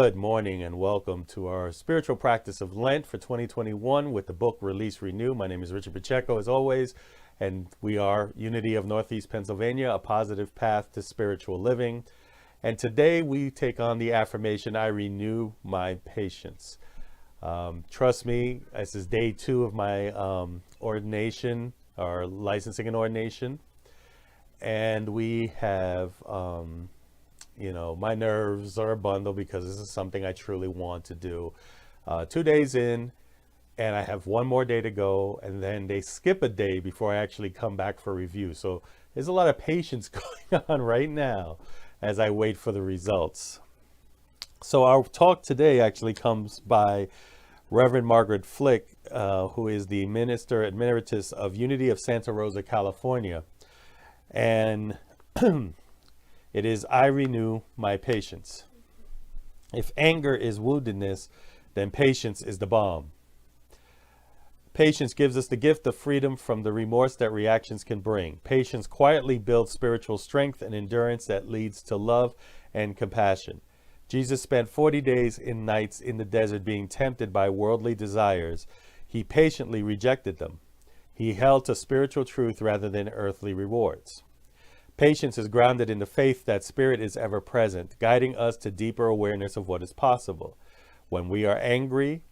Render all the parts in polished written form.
Good morning and welcome to our spiritual practice of Lent for 2021 with the book Release Renew. My name is Richard Pacheco as always, and we are Unity of Northeast Pennsylvania, a positive path to spiritual living. And today we take on the affirmation, I renew my patience. Trust me, this is day 2 of my ordination or licensing and ordination. And we have, my nerves are a bundle because this is something I truly want to do. 2 days in, and I have 1 more day to go, and then they skip a day before I actually come back for review. So there's a lot of patience going on right now as I wait for the results. So our talk today actually comes by Reverend Margaret Flick, who is the Minister Emeritus of Unity of Santa Rosa, California. And it is, I renew my patience. If anger is woundedness, then patience is the balm. Patience gives us the gift of freedom from the remorse that reactions can bring. Patience quietly builds spiritual strength and endurance that leads to love and compassion. Jesus spent 40 days and nights in the desert being tempted by worldly desires. He patiently rejected them. He held to spiritual truth rather than earthly rewards. Patience is grounded in the faith that Spirit is ever present, guiding us to deeper awareness of what is possible. When we are angry,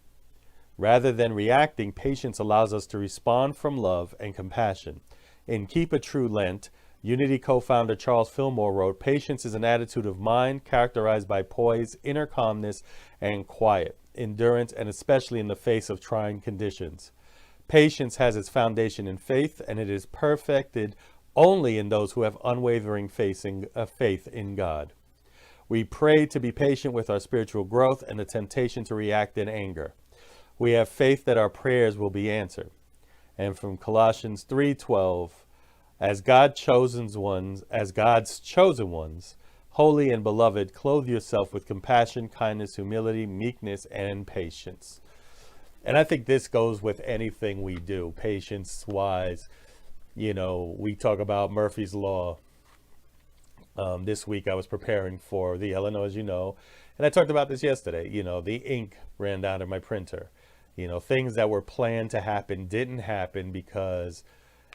rather than reacting, patience allows us to respond from love and compassion. In Keep a True Lent, Unity co-founder Charles Fillmore wrote, patience is an attitude of mind characterized by poise, inner calmness, and quiet, endurance, and especially in the face of trying conditions. Patience has its foundation in faith, and it is perfected only in those who have unwavering faith in God. We pray to be patient with our spiritual growth and the temptation to react in anger. We have faith that our prayers will be answered. And from Colossians 3:12, as God's chosen ones, holy and beloved, clothe yourself with compassion, kindness, humility, meekness, and patience. And I think this goes with anything we do, patience-wise. We talk about Murphy's Law. This week I was preparing for the Illinois, as you know, and I talked about this yesterday. The ink ran down to my printer. Things that were planned to happen didn't happen because,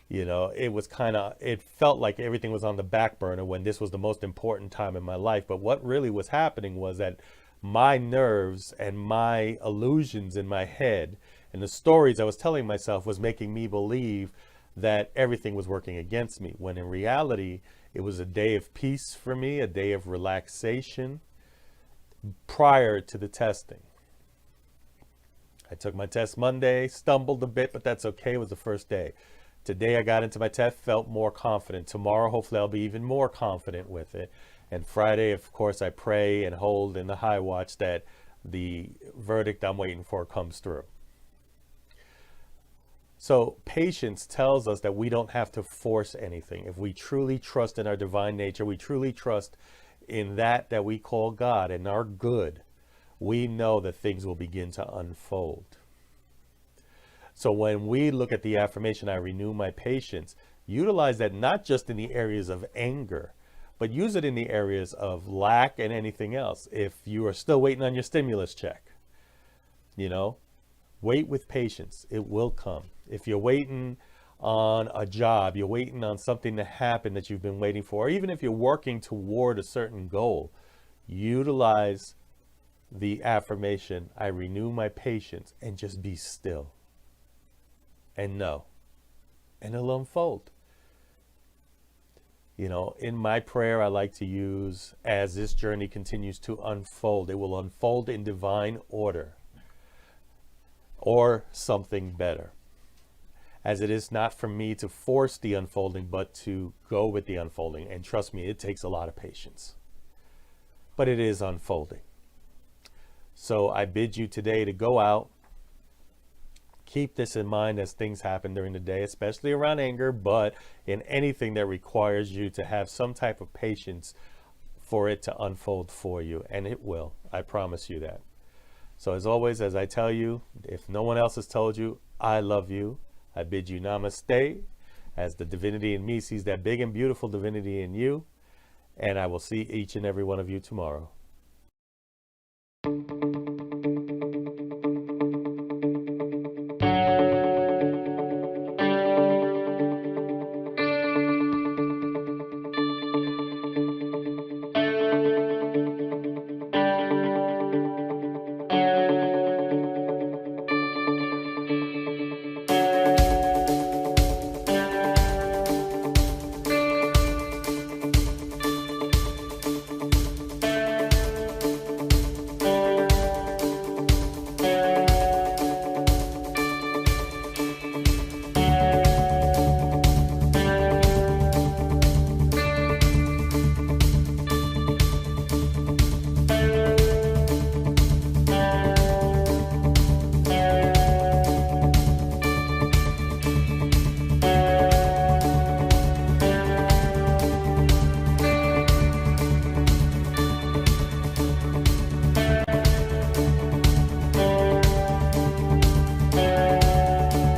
it felt like everything was on the back burner when this was the most important time in my life. But what really was happening was that my nerves and my illusions in my head and the stories I was telling myself was making me believe that everything was working against me, when in reality, it was a day of peace for me, a day of relaxation prior to the testing. I took my test Monday, stumbled a bit, but that's okay. It was the first day. Today I got into my test, felt more confident. Tomorrow, hopefully I'll be even more confident with it. And Friday, of course, I pray and hold in the high watch that the verdict I'm waiting for comes through. So patience tells us that we don't have to force anything. If we truly trust in our divine nature, we truly trust in that we call God and our good, we know that things will begin to unfold. So when we look at the affirmation, I renew my patience, utilize that not just in the areas of anger, but use it in the areas of lack and anything else. If you are still waiting on your stimulus check, wait with patience. It will come. If you're waiting on a job, you're waiting on something to happen that you've been waiting for, or even if you're working toward a certain goal, utilize the affirmation, I renew my patience, and just be still and know, and it'll unfold. In my prayer, I like to use, as this journey continues to unfold, it will unfold in divine order or something better, as it is not for me to force the unfolding, but to go with the unfolding. And trust me, it takes a lot of patience, but it is unfolding. So I bid you today to go out, keep this in mind as things happen during the day, especially around anger, but in anything that requires you to have some type of patience for it to unfold for you. And it will, I promise you that. So as always, as I tell you, if no one else has told you, I love you. I bid you namaste, as the divinity in me sees that big and beautiful divinity in you. And I will see each and every one of you tomorrow.